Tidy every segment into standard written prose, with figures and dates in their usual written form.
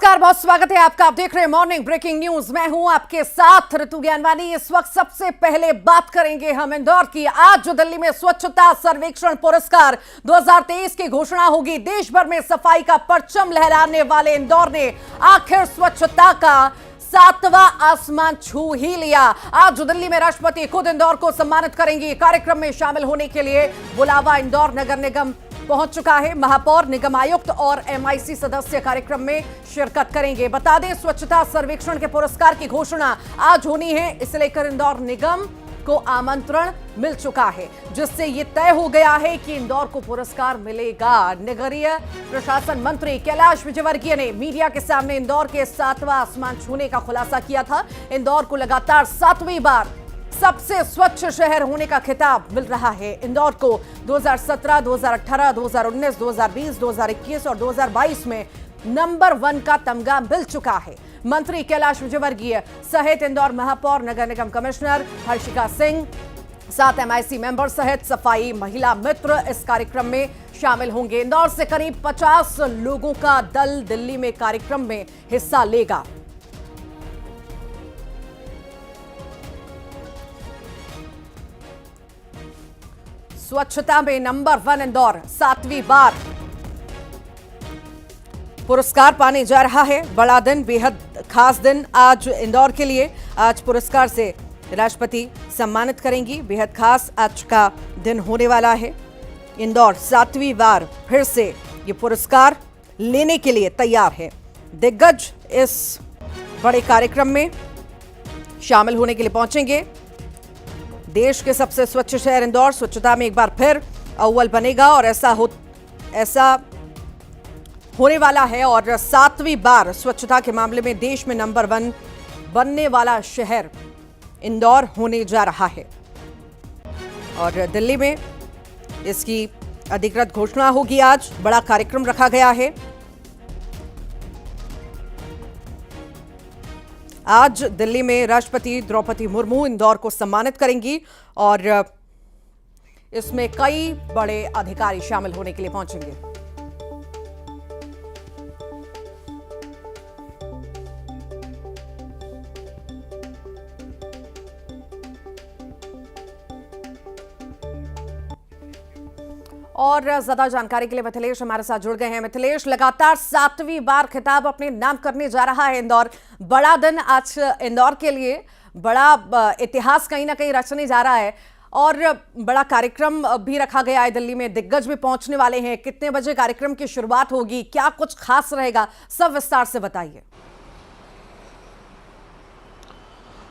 नमस्कार, बहुत स्वागत है आपका। आप देख रहे हैं मॉर्निंग ब्रेकिंग न्यूज। मैं हूं आपके साथ ऋतु ज्ञानवानी। इस वक्त सबसे पहले बात करेंगे हम इंदौर की। आज जो दिल्ली में स्वच्छता सर्वेक्षण पुरस्कार 2023 की घोषणा होगी। देश भर में सफाई का परचम लहराने वाले इंदौर ने आखिर स्वच्छता का 7वां आसमान छू ही लिया। आज जो दिल्ली में राष्ट्रपति खुद इंदौर को सम्मानित करेंगी। कार्यक्रम में शामिल होने के लिए बुलावा इंदौर नगर निगम पहुंच चुका है। महापौर, निगम आयुक्त और एमआईसी सदस्य कार्यक्रम में शिरकत करेंगे। बता दें, स्वच्छता सर्वेक्षण के पुरस्कार की घोषणा आज होनी है। इसे लेकर इंदौर निगम को आमंत्रण मिल चुका है, जिससे ये तय हो गया है कि इंदौर को पुरस्कार मिलेगा। नगरीय प्रशासन मंत्री कैलाश विजयवर्गीय ने मीडिया के सामने इंदौर के 7वां आसमान छूने का खुलासा किया था। इंदौर को लगातार 7वीं बार सबसे स्वच्छ शहर होने का खिताब मिल रहा है। इंदौर को 2017, 2018, 2019, 2020, 2021 और 2022 में नंबर 1 का तमगा मिल चुका है। मंत्री कैलाश विजयवर्गीय सहित इंदौर महापौर, नगर निगम commissioner Harshika Singh, 7 MIC member सहित सफाई महिला मित्र इस कार्यक्रम में शामिल होंगे। इंदौर से करीब 50 लोगों का दल दिल्ली में कार्यक्रम में हिस्सा लेगा। स्वच्छता में नंबर 1 इंदौर 7वीं बार पुरस्कार पाने जा रहा है। बड़ा दिन, बेहद खास दिन आज इंदौर के लिए। आज पुरस्कार से राष्ट्रपति सम्मानित करेंगी। बेहद खास आज का दिन होने वाला है। इंदौर 7वीं बार फिर से ये पुरस्कार लेने के लिए तैयार है। दिग्गज इस बड़े कार्यक्रम में शामिल होने के लिए पहुंचेंगे। देश के सबसे स्वच्छ शहर इंदौर स्वच्छता में एक बार फिर अव्वल बनेगा और ऐसा होने वाला है। और 7वीं बार स्वच्छता के मामले में देश में नंबर 1 बनने वाला शहर इंदौर होने जा रहा है। और दिल्ली में इसकी अधिकृत घोषणा होगी। आज बड़ा कार्यक्रम रखा गया है। आज दिल्ली में राष्ट्रपति द्रौपदी मुर्मू इंदौर को सम्मानित करेंगी और इसमें कई बड़े अधिकारी शामिल होने के लिए पहुंचेंगे। और ज्यादा जानकारी के लिए मिथिलेश हमारे साथ जुड़ गए हैं। मिथिलेश, लगातार 7वीं बार खिताब अपने नाम करने जा रहा है इंदौर। बड़ा दिन आज इंदौर के लिए, बड़ा इतिहास कहीं ना कहीं रचने जा रहा है और बड़ा कार्यक्रम भी रखा गया है। दिल्ली में दिग्गज भी पहुंचने वाले हैं। कितने बजे कार्यक्रम की शुरुआत होगी, क्या कुछ खास रहेगा, सब विस्तार से बताइए।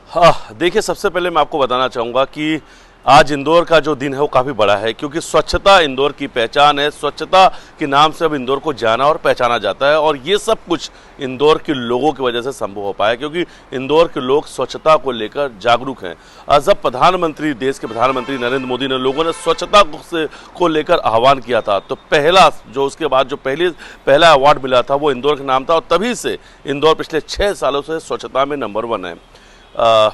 हाँ, देखिए, सबसे पहले मैं आपको बताना चाहूँगा कि आज इंदौर का जो दिन है वो काफ़ी बड़ा है, क्योंकि स्वच्छता इंदौर की पहचान है। स्वच्छता के नाम से अब इंदौर को जाना और पहचाना जाता है और ये सब कुछ इंदौर के लोगों की वजह से संभव हो पाया, क्योंकि इंदौर के लोग स्वच्छता को लेकर जागरूक हैं। जब प्रधानमंत्री, देश के प्रधानमंत्री नरेंद्र मोदी ने लोगों ने स्वच्छता को लेकर आह्वान किया था, तो पहला जो उसके बाद जो पहला अवार्ड मिला था वो इंदौर के नाम था और तभी से इंदौर पिछले 6 सालों से स्वच्छता में नंबर 1 है।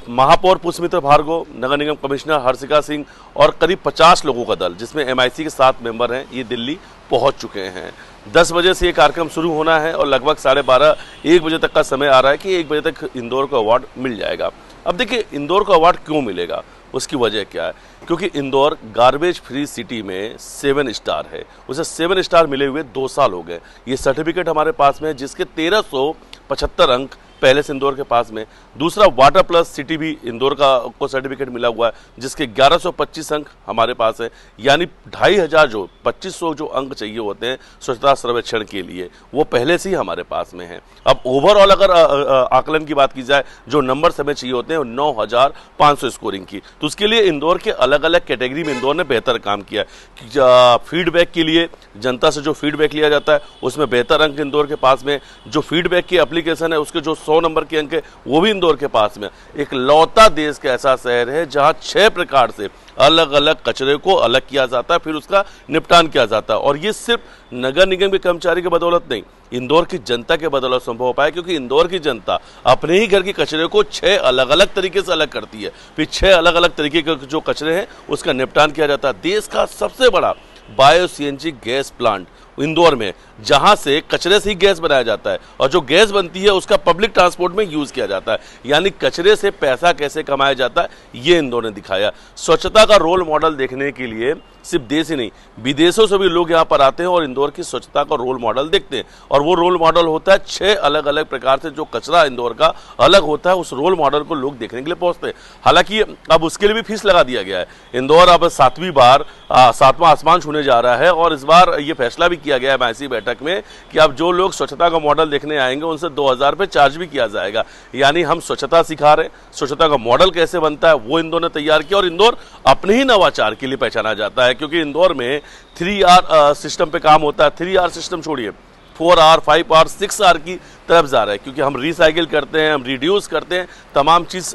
महापौर पुष्पमित्र भार्गव, नगर निगम कमिश्नर हर्षिका सिंह और करीब 50 लोगों का दल, जिसमें एमआईसी के 7 मेंबर हैं, ये दिल्ली पहुंच चुके हैं। 10 बजे से ये कार्यक्रम शुरू होना है और लगभग 12:30 1 बजे तक का समय आ रहा है कि 1 बजे तक इंदौर को अवार्ड मिल जाएगा। अब देखिए, इंदौर को अवार्ड क्यों मिलेगा, उसकी वजह क्या है? क्योंकि इंदौर गार्बेज फ्री सिटी में 7 स्टार है। उसे 7 स्टार मिले हुए 2 साल हो गए। ये सर्टिफिकेट हमारे पास में है, जिसके 1375 अंक पहले से इंदौर के पास में। दूसरा, वाटर प्लस सिटी भी इंदौर को सर्टिफिकेट मिला हुआ है, जिसके 1125 अंक हमारे पास है। यानी 2500 जो 2500 जो अंक चाहिए होते हैं स्वच्छता सर्वेक्षण के लिए, वो पहले से ही हमारे पास में है। अब ओवरऑल अगर आकलन की बात की जाए, जो नंबर हमें चाहिए होते हैं 9500 स्कोरिंग की, तो उसके लिए इंदौर के अलग अलग कैटेगरी में इंदौर ने बेहतर काम किया है। फीडबैक के लिए जनता से जो फीडबैक लिया जाता है उसमें बेहतर अंक इंदौर के पास में। जो फीडबैक की एप्लीकेशन है उसके जो 100 नंबर के अंक है वो भी इंदौर के पास में। एक लौता देश का ऐसा शहर है जहां 6 प्रकार से अलग अलग कचरे को अलग किया जाता है, फिर उसका निपटान किया जाता है। और ये सिर्फ नगर निगम के कर्मचारी की बदौलत नहीं, इंदौर की जनता के बदौलत संभव हो पाया, क्योंकि इंदौर की जनता अपने ही घर के कचरे को 6 अलग अलग तरीके से अलग करती है। फिर 6 अलग अलग तरीके के जो कचरे हैं उसका निपटान किया जाता है। देश का सबसे बड़ा bio CNG gas plant Indore में, जहां से कचरे से ही गैस बनाया जाता है और जो गैस बनती है उसका पब्लिक ट्रांसपोर्ट में यूज किया जाता है। यानी कचरे से पैसा कैसे कमाया जाता है, ये इंदौर ने दिखाया। स्वच्छता का रोल मॉडल देखने के लिए सिर्फ देश ही नहीं, विदेशों से भी लोग यहाँ पर आते हैं और इंदौर की स्वच्छता का रोल मॉडल देखते हैं। और वो रोल मॉडल होता है 6 अलग अलग प्रकार से जो कचरा इंदौर का अलग होता है, उस रोल मॉडल को लोग देखने के लिए पहुंचते हैं। हालांकि अब उसके लिए भी फीस लगा दिया गया है। इंदौर अब 7वीं बार 7वां आसमान छूने जा रहा है और इस बार ये फैसला भी किया गया है MIC बैठक में कि अब जो लोग स्वच्छता का मॉडल देखने आएंगे उनसे 2000 रुपये चार्ज भी किया जाएगा। यानी हम स्वच्छता सिखा रहे हैं, स्वच्छता का मॉडल कैसे बनता है वो इंदौर ने तैयार किया। और इंदौर अपने ही नवाचार के लिए पहचाना जाता है, क्योंकि इंदौर में 3R सिस्टम पे काम होता है। 3R सिस्टम छोड़िए, 4R, 5R, 6R की तरफ जा रहा है, क्योंकि हम रिसाइकिल करते हैं, हम रिड्यूस करते हैं। तमाम चीज़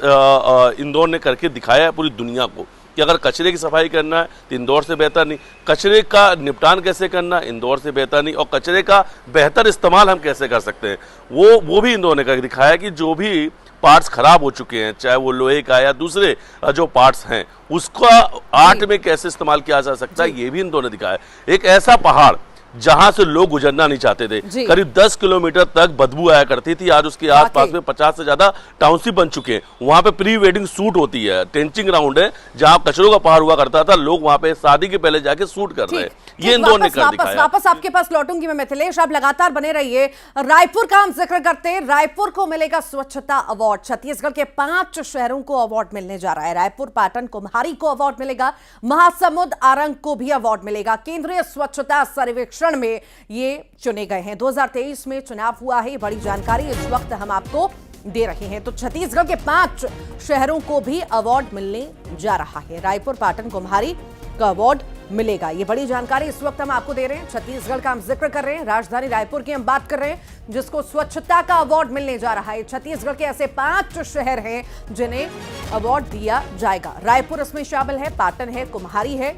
इंदौर ने करके दिखाया है पूरी दुनिया को कि अगर कचरे की सफाई करना है तो इंदौर से बेहतर नहीं, कचरे का निपटान कैसे करना है इंदौर से बेहतर नहीं, और कचरे का बेहतर इस्तेमाल हम कैसे कर सकते हैं वो भी इंदौर ने करके दिखाया कि जो भी पार्ट्स खराब हो चुके हैं, चाहे वो लोहे का या दूसरे जो पार्ट्स हैं, उसका आर्ट में कैसे इस्तेमाल किया जा सकता है, ये भी इंदौर ने दिखाया। एक ऐसा पहाड़ जहां से लोग गुजरना नहीं चाहते थे, करीब 10 किलोमीटर तक बदबू आया करती थी, आज उसके आसपास में 50 से ज्यादा टाउनशिप बन चुके हैं। वहां पे प्री वेडिंग शूट होती है, टेंचिंग ग्राउंड है जहां कचरों का पहाड़ हुआ करता था, लोग वहां पे शादी के पहले जाके शूट कर रहे हैं। ये इंदौर ने कर दिखाया। वापस आपके पास लौटूंगी मैं मिथिलेश, आप लगातार बने रहिए। रायपुर का हम जिक्र करते हैं, रायपुर को मिलेगा स्वच्छता अवार्ड। छत्तीसगढ़ के 5 शहरों को अवार्ड मिलने जा रहा है। रायपुर, पाटन, कुम्हारी को अवार्ड मिलेगा, महासमुंद, आरंग को भी अवार्ड मिलेगा। केंद्रीय स्वच्छता सर्वेक्षण में ये चुने गए हैं। 2023 में चुनाव हुआ है, बड़ी जानकारी इस वक्त हम आपको दे रहे हैं। तो छत्तीसगढ़ के 5 शहरों को भी अवार्ड मिलने जा रहा है। रायपुर, पाटन, कुम्हारी का अवार्ड मिलेगा, ये बड़ी जानकारी इस वक्त हम आपको दे रहे हैं। छत्तीसगढ़ का हम जिक्र कर रहे हैं, राजधानी रायपुर की हम बात कर रहे हैं, जिसको स्वच्छता का अवार्ड मिलने जा रहा है। छत्तीसगढ़ के ऐसे 5 शहर हैं जिन्हें अवार्ड दिया जाएगा। रायपुर इसमें शामिल है, पाटन है, कुम्हारी है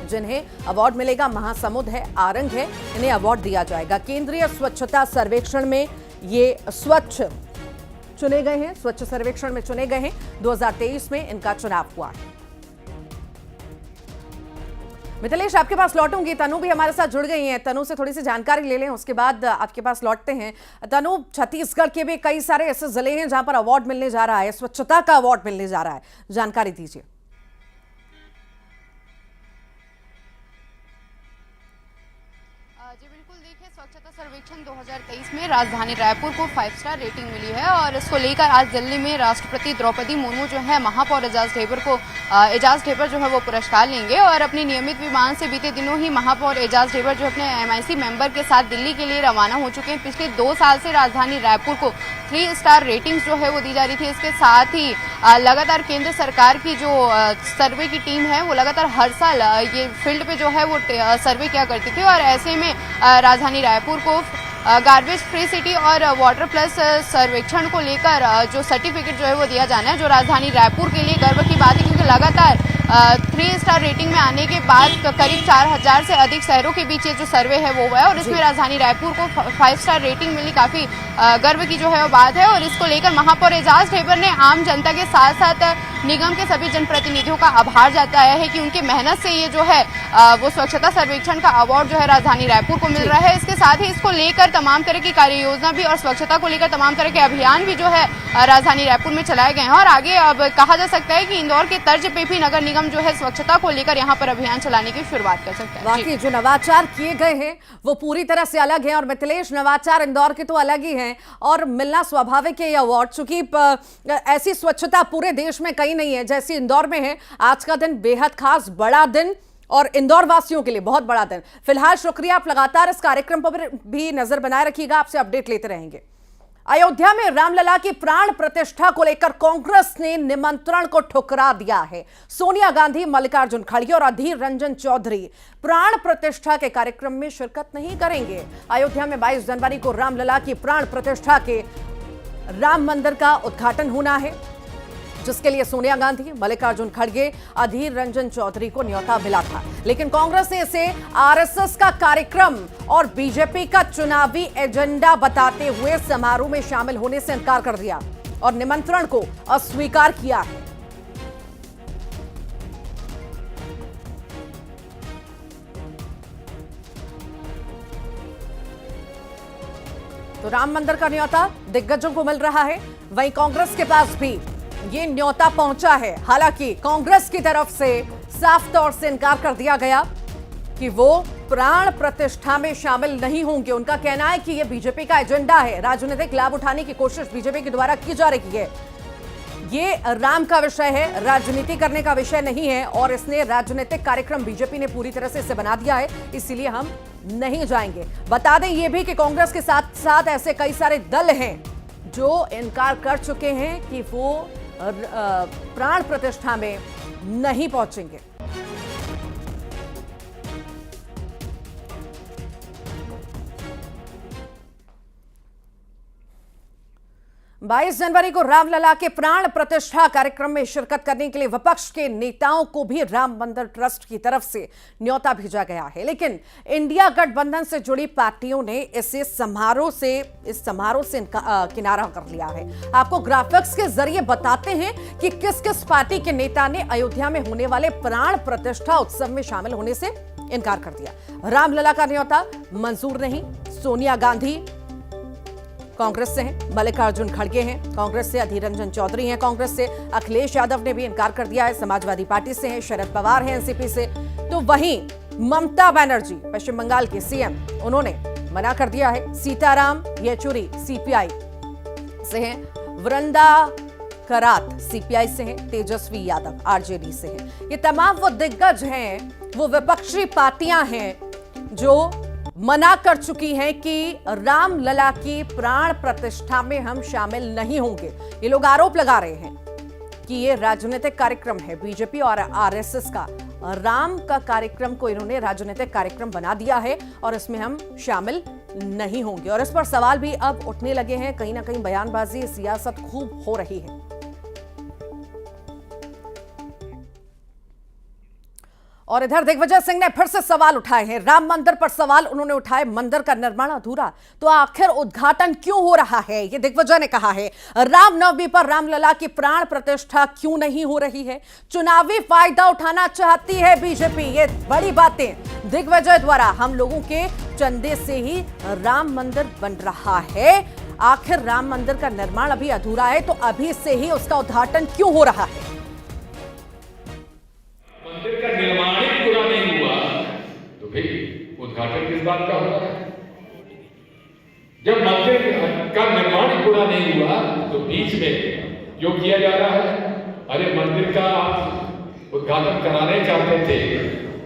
जिन्हें अवार्ड मिलेगा, महासमुंद है, आरंग है, इन्हें अवार्ड दिया जाएगा। केंद्रीय स्वच्छता सर्वेक्षण में ये स्वच्छ चुने गए हैं, स्वच्छ सर्वेक्षण में चुने गए हैं। 2023 में इनका चुनाव हुआ है। मिथिलेश, आपके पास लौटूंगी, तनु भी हमारे साथ जुड़ गई हैं। तनु से थोड़ी सी जानकारी ले लें, उसके बाद आपके पास लौटते हैं। तनु, छत्तीसगढ़ के भी कई सारे ऐसे जिले हैं जहां पर अवार्ड मिलने जा रहा है, स्वच्छता का अवार्ड मिलने जा रहा है, जानकारी दीजिए। जी बिल्कुल, देखिए स्वच्छता सर्वेक्षण 2023 में राजधानी रायपुर को 5 स्टार रेटिंग मिली है और इसको लेकर आज दिल्ली में राष्ट्रपति द्रौपदी मुर्मू जो है महापौर एजाज ढेबर जो है वो पुरस्कार लेंगे। और अपने नियमित विमान से बीते दिनों ही महापौर एजाज ढेबर जो अपने MIC मेंबर के साथ दिल्ली के लिए रवाना हो चुके हैं। पिछले 2 साल से राजधानी रायपुर को 3 स्टार रेटिंग्स जो है वो दी जा रही थी। इसके साथ ही लगातार केंद्र सरकार की जो सर्वे की टीम है वो लगातार हर साल ये फील्ड पे जो है वो सर्वे किया करती थी और ऐसे में राजधानी रायपुर को गार्बेज फ्री सिटी और वाटर प्लस सर्वेक्षण को लेकर जो सर्टिफिकेट जो है वो दिया जाना है, जो राजधानी रायपुर के लिए गर्व की बात है, क्योंकि लगातार 3 स्टार रेटिंग में आने के बाद करीब 4000 से अधिक शहरों के बीच ये जो सर्वे है वो हुआ है और इसमें राजधानी रायपुर को 5 स्टार रेटिंग मिली, काफी गर्व की जो है वो बात है। और इसको लेकर महापौर एजाज ढेबर ने आम जनता के साथ साथ निगम के सभी जनप्रतिनिधियों का आभार जताया है कि उनकी मेहनत से ये जो है वो स्वच्छता सर्वेक्षण का अवार्ड जो है राजधानी रायपुर को मिल रहा है। इसके साथ ही इसको लेकर तमाम तरह की कार्य योजना भी और स्वच्छता को लेकर तमाम तरह के अभियान भी जो है राजधानी रायपुर में चलाए गए हैं और आगे अब कहा जा सकता है कि इंदौर के तर्ज पे भी नगर निगम जो है स्वच्छता को लेकर यहाँ पर अभियान चलाने की शुरुआत कर सकता है। बाकी जो नवाचार किए गए हैं वो पूरी तरह से अलग हैं और मिथिलेश, नवाचार इंदौर के तो अलग ही हैं और मिलना स्वाभाविक है ये अवार्ड, चूंकि ऐसी स्वच्छता पूरे देश में कहीं नहीं है जैसी इंदौर में है। आज का दिन बेहद खास, बड़ा दिन और इंदौर वासियों के लिए बहुत बड़ा दिन। फिलहाल शुक्रिया, आप लगातार इस कार्यक्रम पर भी नजर बनाए रखिएगा, आपसे अपडेट लेते रहेंगे। अयोध्या में रामलला की प्राण प्रतिष्ठा को लेकर कांग्रेस ने निमंत्रण को ठुकरा दिया है। सोनिया गांधी, मल्लिकार्जुन खड़गे और अधीर रंजन चौधरी प्राण प्रतिष्ठा के कार्यक्रम में शिरकत नहीं करेंगे। अयोध्या में 22 जनवरी को रामलला की प्राण प्रतिष्ठा के राम मंदिर का उद्घाटन होना है, जिसके लिए सोनिया गांधी, मल्लिकार्जुन खड़गे, अधीर रंजन चौधरी को न्योता मिला था, लेकिन कांग्रेस ने इसे आरएसएस का कार्यक्रम और बीजेपी का चुनावी एजेंडा बताते हुए समारोह में शामिल होने से इनकार कर दिया और निमंत्रण को अस्वीकार किया है। तो राम मंदिर का न्योता दिग्गजों को मिल रहा है, वहीं कांग्रेस के पास भी ये न्योता पहुंचा है। हालांकि कांग्रेस की तरफ से साफ तौर से इनकार कर दिया गया कि वो प्राण प्रतिष्ठा में शामिल नहीं होंगे। उनका कहना है कि ये बीजेपी का एजेंडा है, राजनीतिक लाभ उठाने की कोशिश बीजेपी के द्वारा की जा रही है। ये राम का विषय है, राजनीति करने का विषय नहीं है और इसने राजनीतिक कार्यक्रम बीजेपी ने पूरी तरह से इसे बना दिया है, इसीलिए हम नहीं जाएंगे। बता दें ये भी कि कांग्रेस के साथ साथ ऐसे कई सारे दल हैं जो इनकार कर चुके हैं कि वो प्राण प्रतिष्ठा में नहीं पहुंचेंगे। बाईस जनवरी को रामलला के प्राण प्रतिष्ठा कार्यक्रम में शिरकत करने के लिए विपक्ष के नेताओं को भी राम मंदिर ट्रस्ट की तरफ से न्योता भेजा गया है, लेकिन इंडिया गठबंधन से जुड़ी पार्टियों ने इस समारोह से किनारा कर लिया है। आपको ग्राफिक्स के जरिए बताते हैं कि किस किस पार्टी के नेता ने अयोध्या में होने वाले प्राण प्रतिष्ठा उत्सव में शामिल होने से इनकार कर दिया। रामलला का न्योता मंजूर नहीं। सोनिया गांधी कांग्रेस से हैं, मल्लिकार्जुन खड़गे हैं कांग्रेस से, अधीर रंजन चौधरी हैं कांग्रेस से, अखिलेश यादव ने भी इनकार कर दिया है, समाजवादी पार्टी से हैं, शरद पवार हैं एनसीपी से। तो वहीं ममता बनर्जी पश्चिम बंगाल के सीएम, उन्होंने मना कर दिया है। सीताराम येचुरी सीपीआई से हैं, वृंदा करात सीपीआई से हैं, तेजस्वी यादव आरजेडी से हैं। ये तमाम वो दिग्गज हैं, वो विपक्षी पार्टियां हैं जो मना कर चुकी हैं कि रामलला की प्राण प्रतिष्ठा में हम शामिल नहीं होंगे। ये लोग आरोप लगा रहे हैं कि ये राजनीतिक कार्यक्रम है बीजेपी और आरएसएस का। राम का कार्यक्रम को इन्होंने राजनीतिक कार्यक्रम बना दिया है और इसमें हम शामिल नहीं होंगे। और इस पर सवाल भी अब उठने लगे हैं, कहीं ना कहीं बयानबाजी, सियासत खूब हो रही है। और इधर दिग्विजय सिंह ने फिर से सवाल उठाए हैं। राम मंदिर पर सवाल उन्होंने उठाए, मंदिर का निर्माण अधूरा तो आखिर उद्घाटन क्यों हो रहा है, ये दिग्विजय ने कहा है। रामनवमी पर रामलला की प्राण प्रतिष्ठा क्यों नहीं हो रही है, चुनावी फायदा उठाना चाहती है बीजेपी, ये बड़ी बातें दिग्विजय द्वारा। हम लोगों के चंदे से ही राम मंदिर बन रहा है, आखिर राम मंदिर का निर्माण अभी अधूरा है तो अभी से ही उसका उद्घाटन क्यों हो रहा है। मंदिर का निर्माण ही पूरा नहीं हुआ तो भाई उद्घाटन किस बात का हो रहा है। जब मंदिर का निर्माण ही पूरा नहीं हुआ तो बीच में जो किया जा रहा है, अरे मंदिर का आप उद्घाटन कराने चाहते थे,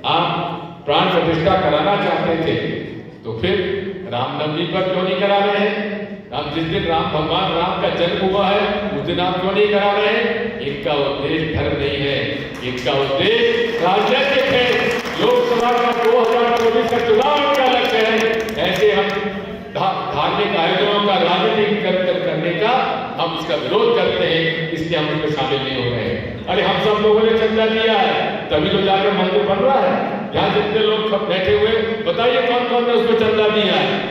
आप प्राण प्रतिष्ठा कराना चाहते थे, तो फिर रामनवमी पर क्यों नहीं करा रहे हैं? आप जिस दिन भगवान राम का जन्म हुआ है उस दिन आप क्यों नहीं करा रहे हैं? इनका उद्देश्य धर्म नहीं है, इनका उद्देश्य राजनीतिक है। लोकसभा का 2024 का चुनाव का लक्ष्य है। ऐसे हम धार्मिक आयोजनों का राजनीतिक करने का हम इसका विरोध करते हैं, इसलिए हम इसमें शामिल नहीं हो रहे हैं। अरे हम सब लोगों ने चंदा दिया है तभी तो जाकर मंदिर बन रहा है। यहाँ जितने लोग बैठे हुए बताइए कौन कौन ने उसको चंदा दिया है।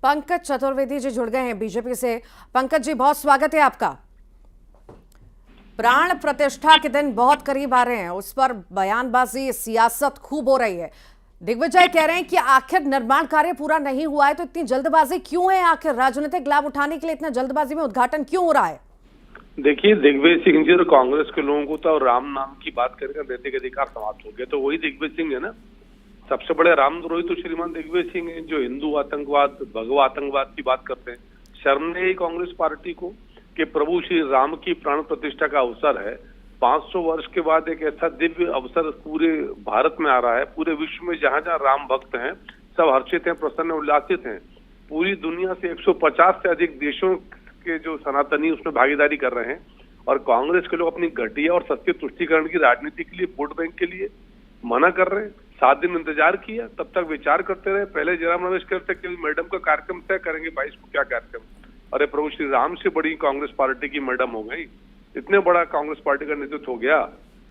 पंकज चतुर्वेदी जी जुड़ गए हैं बीजेपी से। पंकज जी बहुत स्वागत है आपका। प्राण प्रतिष्ठा के दिन बहुत करीब आ रहे हैं, उस पर बयानबाजी, सियासत खूब हो रही है। दिग्विजय कह रहे हैं कि आखिर निर्माण कार्य पूरा नहीं हुआ है तो इतनी जल्दबाजी क्यों है, आखिर राजनीतिक लाभ उठाने के लिए इतना जल्दबाजी में उद्घाटन क्यों हो रहा है? देखिए, दिग्विजय सिंह जी और कांग्रेस के लोगों को तो राम नाम की बात करके नैतिक अधिकार समाप्त हो गया, तो वही दिग्विजय सिंह है ना। सबसे बड़े रामद्रोही तो श्रीमान दिग्विजय सिंह है, जो हिंदू आतंकवाद, भगवा आतंकवाद की बात करते हैं। शर्म नहीं कांग्रेस पार्टी को कि प्रभु श्री राम की प्राण प्रतिष्ठा का अवसर है। 500 वर्ष के बाद एक ऐसा दिव्य अवसर पूरे भारत में आ रहा है। पूरे विश्व में जहां जहां राम भक्त हैं सब हर्षित हैं, प्रसन्न उल्लासित हैं। पूरी दुनिया से 150 से अधिक देशों के जो सनातनी उसमें भागीदारी कर रहे हैं। और कांग्रेस के लोग अपनी घटिया और सत्य तुष्टीकरण की राजनीति के लिए, वोट बैंक के लिए मना कर रहे हैं। 7 दिन इंतजार किया, तब तक विचार करते रहे। पहले जयराम रमेश कहते कि मैडम का कार्यक्रम तय करेंगे 22 को, क्या कार्यक्रम। अरे प्रभु श्री राम से बड़ी कांग्रेस पार्टी की मैडम हो गई। इतने बड़ा कांग्रेस पार्टी का नेतृत्व हो गया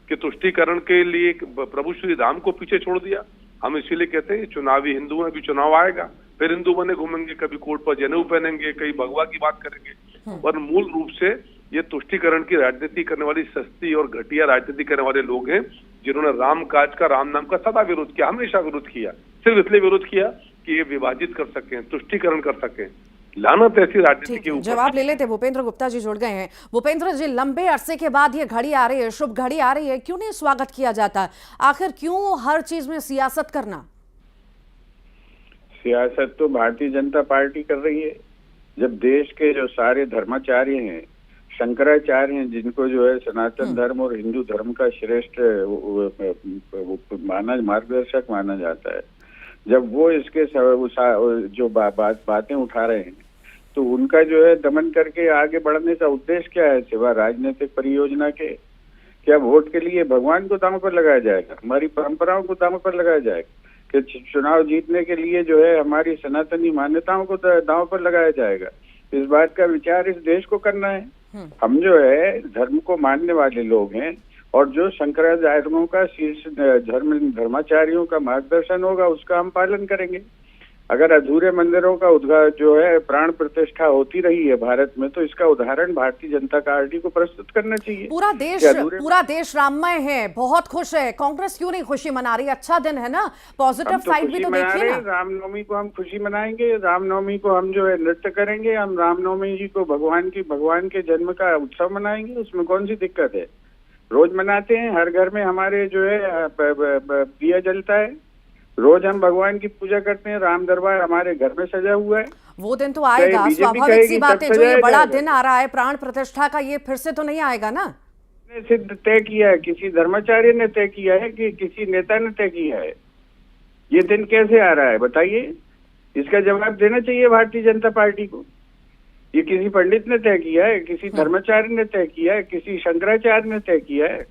कि तुष्टीकरण के लिए प्रभु श्री राम को पीछे छोड़ दिया। हम इसीलिए कहते हैं चुनावी हिंदू हैं, अभी चुनाव आएगा फिर हिंदू बने घूमेंगे, कभी कोर्ट पर जनेऊ पहनेंगे, कहीं भगवा की बात करेंगे। पर मूल रूप से ये तुष्टीकरण की राजनीति करने वाली सस्ती और घटिया राजनीति करने वाले लोग हैं, जिन्होंने राम काज का, राम नाम का सदा विरोध किया, हमेशा विरोध किया। सिर्फ इसलिए विरोध किया कि ये विभाजित कर सकें, तुष्टीकरण कर सकें। लानत ऐसी राजनीति ठीक के है, ऊपर। जवाब ले लेते। भूपेंद्र गुप्ता जी जुड़ गए हैं। भूपेंद्र जी, लंबे अरसे के बाद ये घड़ी आ रही है, शुभ घड़ी आ रही है, क्यों नहीं स्वागत किया जाता? आखिर क्यों हर चीज में सियासत करना? सियासत तो भारतीय जनता पार्टी कर रही है। जब देश के जो सारे धर्माचार्य हैं, शंकराचार्य हैं, जिनको जो है सनातन धर्म और हिंदू धर्म का श्रेष्ठ मार्गदर्शक माना जाता है, जब वो इसके जो बातें उठा रहे हैं, तो उनका जो है दमन करके आगे बढ़ने का उद्देश्य क्या है सिवा राजनीतिक परियोजना के? क्या वोट के लिए भगवान को दांव पर लगाया जाएगा? हमारी परंपराओं को दांव पर लगाया जाएगा? कि चुनाव जीतने के लिए जो है हमारी सनातनी मान्यताओं को दांव पर लगाया जाएगा? इस बात का विचार इस देश को करना है। हम जो है धर्म को मानने वाले लोग हैं, और जो शंकराचार्यों का शीर्ष धर्माचार्यों का मार्गदर्शन होगा उसका हम पालन करेंगे। अगर अधूरे मंदिरों का जो है प्राण प्रतिष्ठा होती रही है भारत में, तो इसका उदाहरण भारतीय जनता पार्टी को प्रस्तुत करना चाहिए। पूरा देश राममय है, बहुत खुश है। कांग्रेस क्यों नहीं खुशी मना रही? अच्छा दिन है ना, पॉजिटिव साइड भी तो देखिए ना। रामनवमी को हम खुशी मनाएंगे, रामनवमी को हम जो है नृत्य करेंगे, हम रामनवमी जी को भगवान के जन्म का उत्सव मनाएंगे, उसमें कौन सी दिक्कत है? रोज मनाते हैं, हर घर में हमारे जो है दिया जलता है, रोज हम भगवान की पूजा करते हैं, राम दरबार हमारे घर में सजा हुआ है। वो दिन तो आएगा, स्वाभाविक सी बात है। जो ये बड़ा दिन आ रहा है प्राण प्रतिष्ठा का, ये फिर से तो नहीं आएगा ना? सिद्ध तय किया है, किसी धर्माचार्य ने तय किया है कि किसी नेता ने तय किया है? ये दिन कैसे आ रहा है बताइए? इसका जवाब देना चाहिए भारतीय जनता पार्टी को। ये किसी पंडित ने तय किया है, किसी धर्माचार्य ने तय किया है, किसी शंकराचार्य ने तय किया है?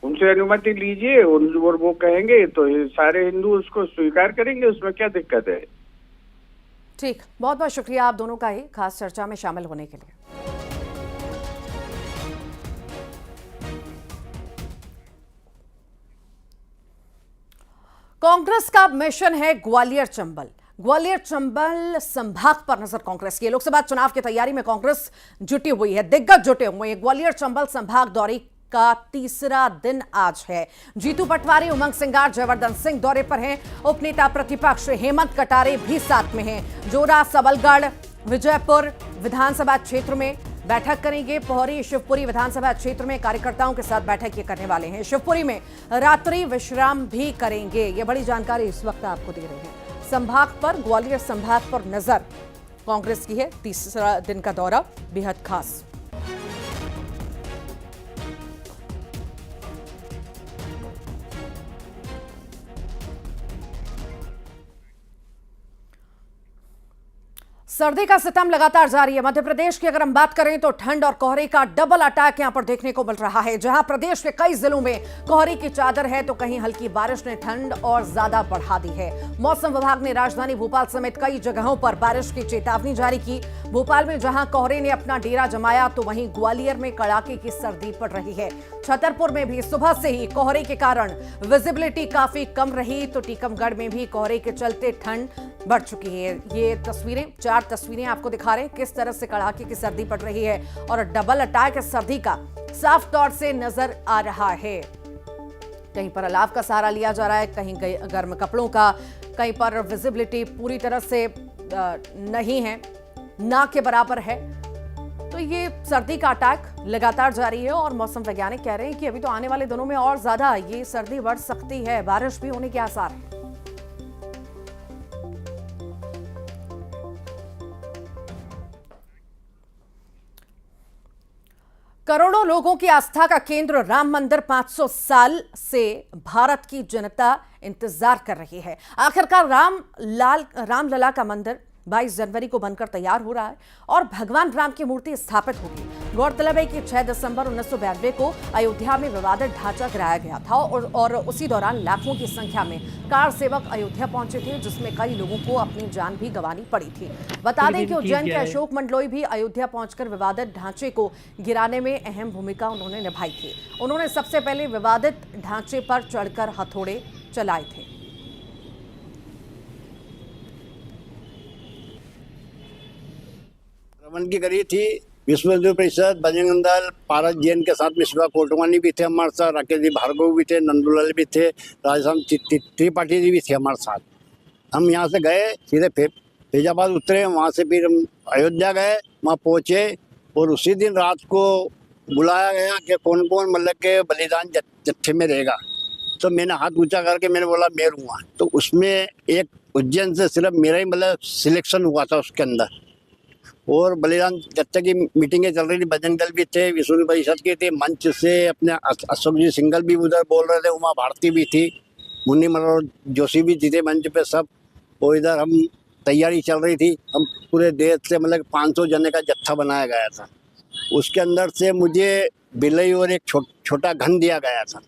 उनसे अनुमति लीजिए, और वो कहेंगे तो सारे हिंदू उसको स्वीकार करेंगे, उसमें क्या दिक्कत है? ठीक, बहुत बहुत शुक्रिया आप दोनों का ही खास चर्चा में शामिल होने के लिए। कांग्रेस का मिशन है ग्वालियर चंबल संभाग पर नजर कांग्रेस की। लोकसभा चुनाव की तैयारी में कांग्रेस जुटी हुई है, दिग्गज जुटे हुए हैं। ग्वालियर चंबल संभाग दौरे का तीसरा दिन आज है। जीतू पटवारी, उमंग सिंगार, जयवर्धन सिंह दौरे पर हैं। उपनेता प्रतिपक्ष हेमंत कटारे भी साथ में हैं। जोरा, सबलगढ़, विजयपुर विधानसभा क्षेत्र में बैठक करेंगे। पोहरी, शिवपुरी विधानसभा क्षेत्र में कार्यकर्ताओं के साथ बैठक ये करने वाले हैं। शिवपुरी में रात्रि विश्राम भी करेंगे। ये बड़ी जानकारी इस वक्त आपको दे रहे हैं। संभाग पर, ग्वालियर संभाग पर नजर कांग्रेस की है। तीसरा दिन का दौरा बेहद खास। सर्दी का सितम लगातार जारी है। मध्य प्रदेश की अगर हम बात करें तो ठंड और कोहरे का डबल अटैक यहां पर देखने को मिल रहा है। जहां प्रदेश के कई जिलों में कोहरे की चादर है, तो कहीं हल्की बारिश ने ठंड और ज्यादा बढ़ा दी है। मौसम विभाग ने राजधानी भोपाल समेत कई जगहों पर बारिश की चेतावनी जारी की। भोपाल में जहां कोहरे ने अपना डेरा जमाया, तो वहीं ग्वालियर में कड़ाके की सर्दी पड़ रही है। छतरपुर में भी सुबह से ही कोहरे के कारण विजिबिलिटी काफी कम रही, तो टीकमगढ़ में भी कोहरे के चलते ठंड बढ़ चुकी है। ये चार तस्वीरें आपको दिखा रहे हैं किस तरह से कड़ाके की सर्दी पड़ रही है, और डबल अटैक सर्दी का साफ तौर से नजर आ रहा है। कहीं पर अलाव का सहारा लिया जा रहा है, कहीं गर्म कपड़ों का, कहीं पर विजिबिलिटी पूरी तरह से नहीं है, ना के बराबर है। तो ये सर्दी का अटैक लगातार जारी है, और मौसम वैज्ञानिक कह रहे हैं कि अभी तो आने वाले दिनों में और ज्यादा ये सर्दी बढ़ सकती है, बारिश भी होने के आसार हैं। करोड़ों लोगों की आस्था का केंद्र राम मंदिर 500 साल से भारत की जनता इंतजार कर रही है। आखिरकार रामलला का मंदिर 22 जनवरी को बनकर तैयार हो रहा है और भगवान राम की मूर्ति स्थापित होगी। गौरतलब है कि 6 दिसंबर 1992 को अयोध्या में विवादित ढांचा गिराया गया था, और उसी दौरान लाखों की संख्या में कार सेवक अयोध्या पहुंचे थे, जिसमें कई लोगों को अपनी जान भी गंवानी पड़ी थी। बता दें कि उज्जैन के अशोक मंडलोई भी अयोध्या पहुंचकर विवादित ढांचे को गिराने में अहम भूमिका उन्होंने निभाई थी। उन्होंने सबसे पहले विवादित ढांचे पर चढ़कर हथौड़े चलाए थे। भ्रमण की करी थी विश्व हिंदू परिषद, बजरंग दल, पारस जैन के साथ में शिवा कोटवानी भी थे हमारे साथ, राकेश जी भार्गव भी थे, नंदूलाल भी थे, राजस्थान त्रिपाठी जी भी थे हमारे साथ। हम यहाँ से गए सीधे फैजाबाद उतरे, वहाँ से फिर हम अयोध्या गए, वहाँ पहुँचे और उसी दिन रात को बुलाया गया कि कौन कौन मतलब के बलिदान जत्थे में रहेगा। तो मैंने हाथ ऊंचा करके मैंने बोला मैं रहूँगा। तो उसमें एक उज्जैन से सिर्फ मेरा ही मतलब सिलेक्शन हुआ था उसके अंदर। और बलिदान जत्थे की मीटिंगें चल रही थी, बजरंग दल भी थे, विष्णु परिषद के थे, मंच से अपने अशोक जी सिंगल भी उधर बोल रहे थे, उमा भारती भी थी, मुन्नी मनोहर जोशी भी जीते मंच पे सब। और इधर हम तैयारी चल रही थी, हम पूरे देश से मतलब 500 जने का जत्था बनाया गया था। उसके अंदर से मुझे बिलई और एक छोटा घन दिया गया था।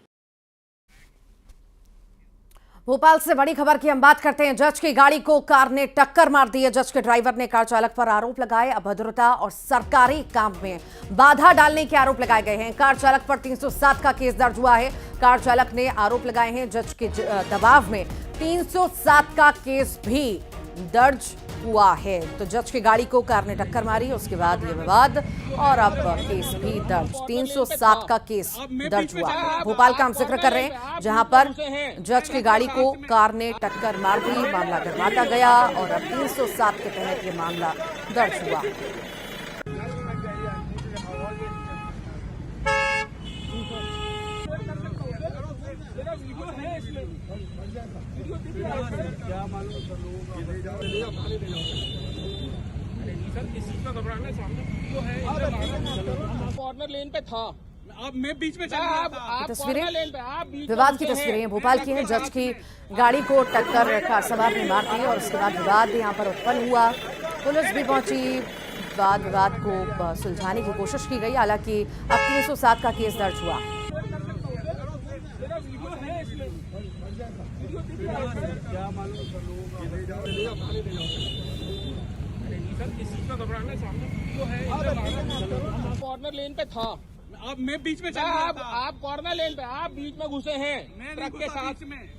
भोपाल से बड़ी खबर की हम बात करते हैं। जज की गाड़ी को कार ने टक्कर मार दी है। जज के ड्राइवर ने कार चालक पर आरोप लगाए अभद्रता और सरकारी काम में बाधा डालने के आरोप लगाए गए हैं। कार चालक पर 307 का केस दर्ज हुआ है। कार चालक ने आरोप लगाए हैं। जज के दबाव में 307 का केस भी दर्ज हुआ है। तो जज की गाड़ी को कार ने टक्कर मारी, उसके बाद ये विवाद और अब केस भी दर्ज। 307 का केस दर्ज हुआ है। भोपाल का हम जिक्र कर रहे हैं, जहां पर जज की गाड़ी को कार ने टक्कर मार दी, मामला गरमाता गया और अब 307 के तहत ये मामला दर्ज हुआ। कॉर्नर लेन पे था, अब मैं बीच में तस्वीरें विवाद की तस्वीरें भोपाल की हैं। जज की गाड़ी को टक्कर कार सवार ने मार दी और उसके बाद विवाद यहाँ पर उत्पन्न हुआ। पुलिस भी पहुंची, विवाद को सुलझाने की कोशिश की गई। हालांकि अब 307 का केस दर्ज हुआ। कॉर्नर लेन पे था, अब मैं बीच में आप कॉर्नर लेन पे, आप बीच में घुसे हैं ट्रक के साथ में।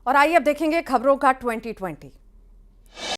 और आइए अब देखेंगे खबरों का 2020।